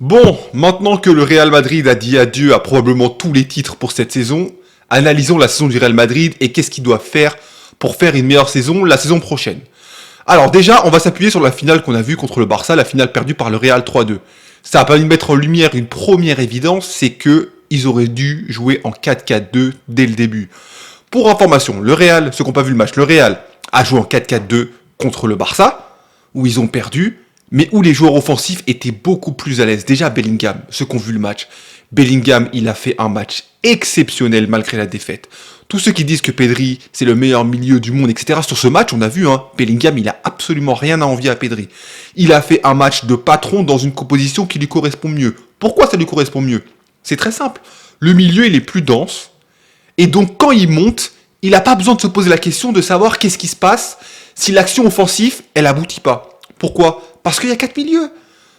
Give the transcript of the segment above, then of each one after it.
Bon, maintenant que le Real Madrid a dit adieu à probablement tous les titres pour cette saison, analysons la saison du Real Madrid et qu'est-ce qu'il doit faire pour faire une meilleure saison la saison prochaine. Alors déjà, on va s'appuyer sur la finale qu'on a vue contre le Barça, la finale perdue par le Real 3-2. Ça a permis de mettre en lumière une première évidence, c'est que ils auraient dû jouer en 4-4-2 dès le début. Pour information, le Real, ceux qui n'ont pas vu le match, le Real a joué en 4-4-2 contre le Barça, où ils ont perdu, mais où les joueurs offensifs étaient beaucoup plus à l'aise. Déjà Bellingham, ceux qui ont vu le match, Bellingham, il a fait un match exceptionnel malgré la défaite. Tous ceux qui disent que Pedri, c'est le meilleur milieu du monde, etc. Sur ce match, on a vu, Bellingham, il a absolument rien à envier à Pedri. Il a fait un match de patron dans une composition qui lui correspond mieux. Pourquoi ça lui correspond mieux? C'est très simple. Le milieu, il est plus dense. Et donc, quand il monte, il n'a pas besoin de se poser la question de savoir qu'est-ce qui se passe si l'action offensive, elle aboutit pas. Pourquoi? Parce qu'il y a 4 milieux.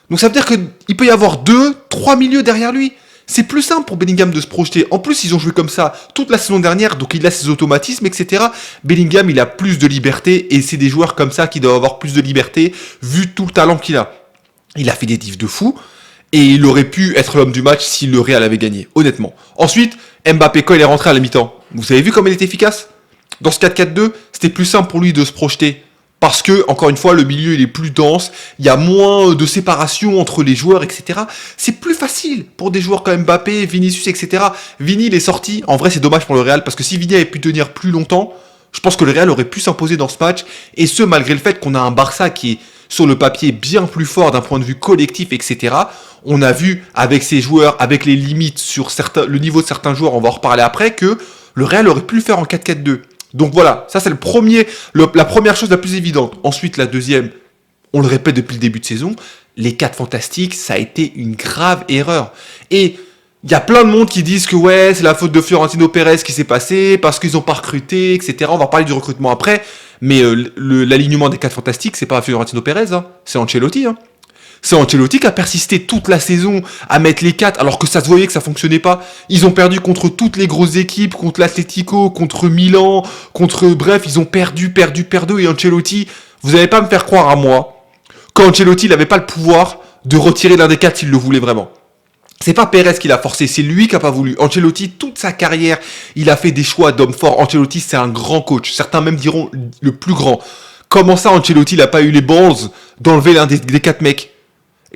Donc ça veut dire qu'il peut y avoir 2, 3 milieux derrière lui. C'est plus simple pour Bellingham de se projeter. En plus, ils ont joué comme ça toute la saison dernière, donc il a ses automatismes, etc. Bellingham, il a plus de liberté, et c'est des joueurs comme ça qui doivent avoir plus de liberté, vu tout le talent qu'il a. Il a fait des diffs de fou, et il aurait pu être l'homme du match si le Real avait gagné, honnêtement. Ensuite, Mbappé, quand il est rentré à la mi-temps, vous avez vu comme il était efficace? Dans ce 4-4-2, c'était plus simple pour lui de se projeter. Parce que, encore une fois, le milieu il est plus dense, il y a moins de séparation entre les joueurs, etc. C'est plus facile pour des joueurs comme Mbappé, Vinicius, etc. Vini, il est sorti. En vrai, c'est dommage pour le Real, parce que si Vini avait pu tenir plus longtemps, je pense que le Real aurait pu s'imposer dans ce match. Et ce, malgré le fait qu'on a un Barça qui est, sur le papier, bien plus fort d'un point de vue collectif, etc. On a vu, avec ses joueurs, avec les limites sur le niveau de certains joueurs, on va en reparler après, que le Real aurait pu le faire en 4-4-2. Donc voilà, ça c'est la première chose la plus évidente. Ensuite, la deuxième, on le répète depuis le début de saison, les 4 fantastiques, ça a été une grave erreur. Et il y a plein de monde qui disent que ouais, c'est la faute de Florentino Pérez qui s'est passé, parce qu'ils n'ont pas recruté, etc. On va parler du recrutement après, mais l'alignement des 4 fantastiques, c'est pas Florentino Pérez, c'est Ancelotti. C'est Ancelotti qui a persisté toute la saison à mettre les 4 alors que ça se voyait que ça fonctionnait pas. Ils ont perdu contre toutes les grosses équipes, contre l'Atlético, contre Milan, bref, ils ont perdu, et Ancelotti, vous n'allez pas me faire croire à moi qu'Ancelotti Ancelotti n'avait pas le pouvoir de retirer l'un des 4 s'il le voulait vraiment. C'est pas Pérez qui l'a forcé, c'est lui qui a pas voulu. Ancelotti, toute sa carrière, il a fait des choix d'homme fort. Ancelotti, c'est un grand coach. Certains même diront le plus grand. Comment ça, Ancelotti, il a pas eu les balls d'enlever l'un des 4 mecs?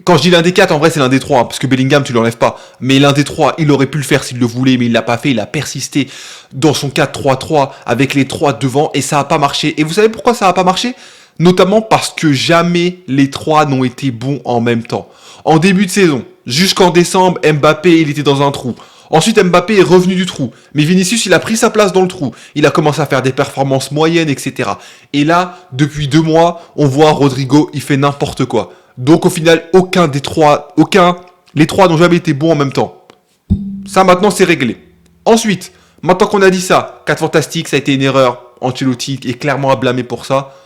Quand je dis l'un des 4, en vrai, c'est l'un des 3, parce que Bellingham, tu l'enlèves pas. Mais l'un des 3, il aurait pu le faire s'il le voulait, mais il l'a pas fait. Il a persisté dans son 4-3-3 avec les 3 devant, et ça a pas marché. Et vous savez pourquoi ça a pas marché? Notamment parce que jamais les 3 n'ont été bons en même temps. En début de saison, jusqu'en décembre, Mbappé, il était dans un trou. Ensuite, Mbappé est revenu du trou. Mais Vinicius, il a pris sa place dans le trou. Il a commencé à faire des performances moyennes, etc. Et là, depuis 2 mois, on voit Rodrigo, il fait n'importe quoi. Donc au final, les 3 n'ont jamais été bons en même temps. Ça maintenant c'est réglé. Ensuite, maintenant qu'on a dit ça, 4 fantastiques, ça a été une erreur. Ancelotti est clairement à blâmer pour ça.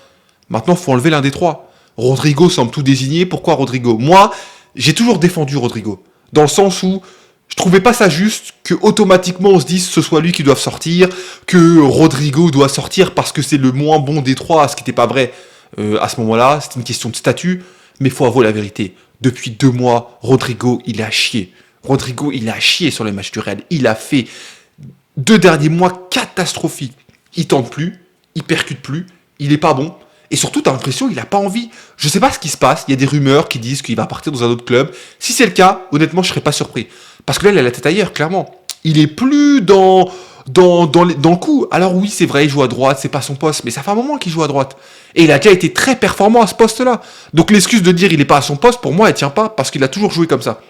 Maintenant, il faut enlever l'un des 3. Rodrigo semble tout désigner. Pourquoi Rodrigo? Moi, j'ai toujours défendu Rodrigo. Dans le sens où je trouvais pas ça juste que automatiquement on se dise que ce soit lui qui doit sortir, que Rodrigo doit sortir parce que c'est le moins bon des 3, ce qui n'était pas vrai à ce moment-là. C'était une question de statut. Mais il faut avouer la vérité. Depuis 2 mois, Rodrigo, il a chié. Rodrigo, il a chié sur les matchs du Real. Il a fait 2 derniers mois catastrophiques. Il tente plus, il percute plus, il est pas bon. Et surtout, t'as l'impression qu'il a pas envie. Je sais pas ce qui se passe. Il y a des rumeurs qui disent qu'il va partir dans un autre club. Si c'est le cas, honnêtement, je serais pas surpris. Parce que là, il a la tête ailleurs, clairement. Il est plus dans le coup. Alors oui, c'est vrai, il joue à droite, c'est pas son poste, mais ça fait un moment qu'il joue à droite. Et il a déjà été très performant à ce poste-là. Donc l'excuse de dire il est pas à son poste, pour moi, elle tient pas, parce qu'il a toujours joué comme ça.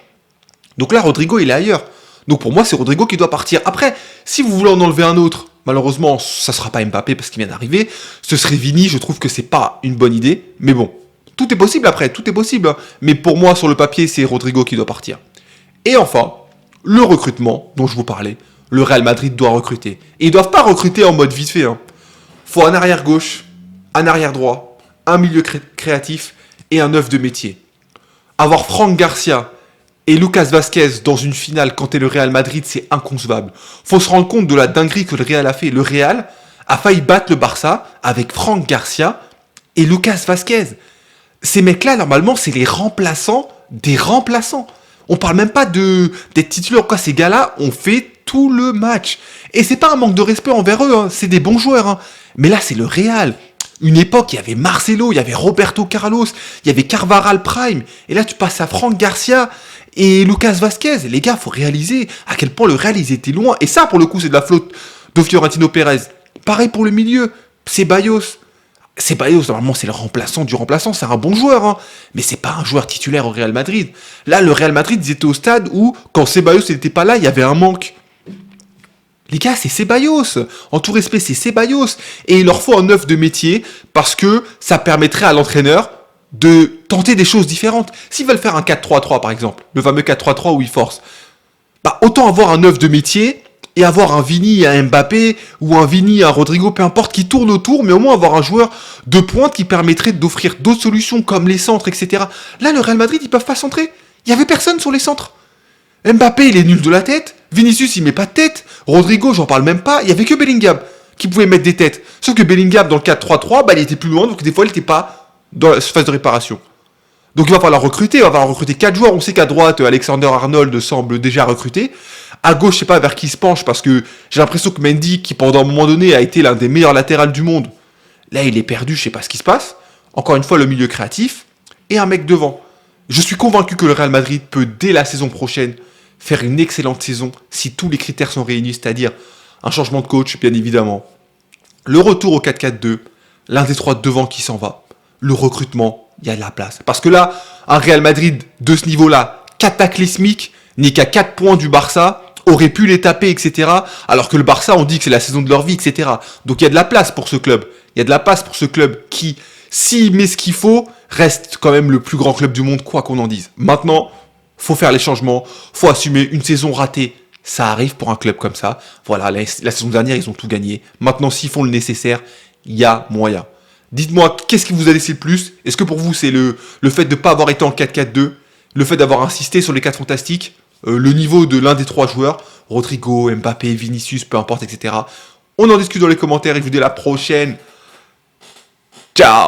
Donc là, Rodrigo, il est ailleurs. Donc pour moi, c'est Rodrigo qui doit partir. Après, si vous voulez en enlever un autre, malheureusement, ça sera pas Mbappé parce qu'il vient d'arriver, ce serait Vini, je trouve que c'est pas une bonne idée, mais bon. Tout est possible après, tout est possible. Mais pour moi, sur le papier, c'est Rodrigo qui doit partir. Et enfin, le recrutement dont je vous parlais, le Real Madrid doit recruter. Et ils doivent pas recruter en mode vite fait. Faut un arrière gauche, un arrière droit, un milieu créatif et un 9 de métier. Avoir Franck Garcia et Lucas Vazquez dans une finale quand t'es le Real Madrid, c'est inconcevable. Faut se rendre compte de la dinguerie que le Real a fait. Le Real a failli battre le Barça avec Franck Garcia et Lucas Vazquez. Ces mecs-là, normalement, c'est les remplaçants des remplaçants. On parle même pas d'être titulaire. Quoi, ces gars-là ont fait tout le match. Et c'est pas un manque de respect envers eux, hein. C'est des bons joueurs. Hein. Mais là, c'est le Real. Une époque, il y avait Marcelo, il y avait Roberto Carlos, il y avait Carvajal Prime. Et là, tu passes à Franck Garcia et Lucas Vasquez. Les gars, faut réaliser à quel point le Real, ils étaient loin. Et ça, pour le coup, c'est de la faute de Florentino Pérez. Pareil pour le milieu. Ceballos, normalement, c'est le remplaçant du remplaçant. C'est un bon joueur, hein. Mais c'est pas un joueur titulaire au Real Madrid. Là, le Real Madrid, ils étaient au stade où, quand Ceballos n'était pas là, il y avait un manque. Les gars, c'est Ceballos. En tout respect, c'est Ceballos. Et il leur faut un œuf de métier parce que ça permettrait à l'entraîneur de tenter des choses différentes. S'ils veulent faire un 4-3-3, par exemple, le fameux 4-3-3 où ils forcent, bah, autant avoir un œuf de métier et avoir un Vini, un Mbappé ou un Vini, un Rodrigo, peu importe, qui tourne autour, mais au moins avoir un joueur de pointe qui permettrait d'offrir d'autres solutions comme les centres, etc. Là, le Real Madrid, ils peuvent pas centrer. Il y avait personne sur les centres. Mbappé, il est nul de la tête. Vinicius, il met pas de tête. Rodrigo, j'en parle même pas. Il y avait que Bellingham qui pouvait mettre des têtes. Sauf que Bellingham, dans le 4-3-3, bah, il était plus loin, donc des fois, il était pas dans la phase de réparation. Donc il va falloir recruter, 4 joueurs. On sait qu'à droite, Alexander Arnold semble déjà recruté. À gauche, je sais pas vers qui il se penche, parce que j'ai l'impression que Mendy, qui pendant un moment donné a été l'un des meilleurs latérales du monde, là il est perdu, je sais pas ce qui se passe. Encore une fois, le milieu créatif, et un mec devant. Je suis convaincu que le Real Madrid peut, dès la saison prochaine, faire une excellente saison, si tous les critères sont réunis, c'est-à-dire un changement de coach, bien évidemment, le retour au 4-4-2, l'un des trois devant qui s'en va, le recrutement, il y a de la place. Parce que là, un Real Madrid de ce niveau-là, cataclysmique, n'est qu'à 4 points du Barça, aurait pu les taper, etc. Alors que le Barça, on dit que c'est la saison de leur vie, etc. Donc il y a de la place pour ce club. Il y a de la place pour ce club qui, s'il met ce qu'il faut, reste quand même le plus grand club du monde, quoi qu'on en dise. Maintenant, faut faire les changements, faut assumer une saison ratée. Ça arrive pour un club comme ça. Voilà, la saison dernière, ils ont tout gagné. Maintenant, s'ils font le nécessaire, il y a moyen. Dites-moi, qu'est-ce qui vous a laissé le plus? Est-ce que pour vous, c'est le fait de ne pas avoir été en 4-4-2, le fait d'avoir insisté sur les 4 fantastiques, le niveau de l'un des 3 joueurs, Rodrigo, Mbappé, Vinicius, peu importe, etc. On en discute dans les commentaires et je vous dis à la prochaine. Ciao!